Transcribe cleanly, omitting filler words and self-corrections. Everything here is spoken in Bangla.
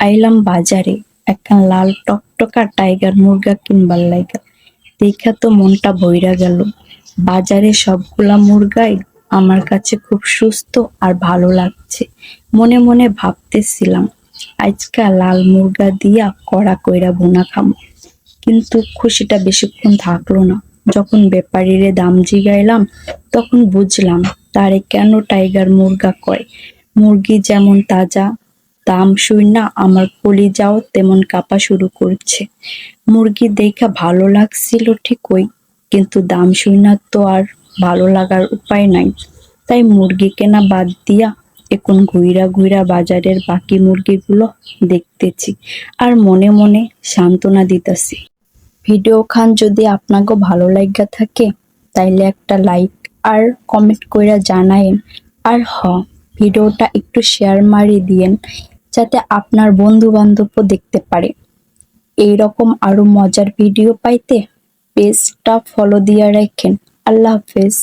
আইলাম বাজারে একটা লাল টকটকা টাইগার মুরগা কিনবার লাইগা। দেখা তো মনটা ভইরা গেল। বাজারে সবগুলা মুরগাই আমার কাছে খুব সুস্থ আর ভালো লাগছে। মনে মনে ভাবতেছিলাম আজকা লাল মুরগা দিয়া কড়া কইরা ভুনা খামু। কিন্তু খুশিটা বেশিক্ষণ থাকলো না। যখন ব্যাপারীরে দাম জিগাইলাম তখন বুঝলাম তারে কেন টাইগার মুরগা কয়। মুরগি যেমন তাজা, দাম শুইনা আমার কলিজাও তেমন কাঁপা শুরু করছে। মুরগি দেখা ভালো লাগছিল ঠিকই, কিন্তু দাম শুইনা তো আর ভালো লাগার উপায় নাই। তাই মুরগি কেনা বাদ দিয়া এখন ঘুইরা ঘুইরা বাজারের বাকি মুরগিগুলো দেখতেছি আর মনে মনে সান্ত্বনা দিতাছি। ভিডিও খান যদি আপনাকে ভালো লাগা থাকে তাইলে একটা লাইক আর কমেন্ট কইরা জানায়েন। আর ভিডিওটা একটু শেয়ার মারি দিয়েন যাতে আপনার বন্ধু বান্ধবও দেখতে পারে। এইরকম আরো মজার ভিডিও পাইতে পেজটা ফলো দিয়া রাখেন। আল্লাহ হাফেজ।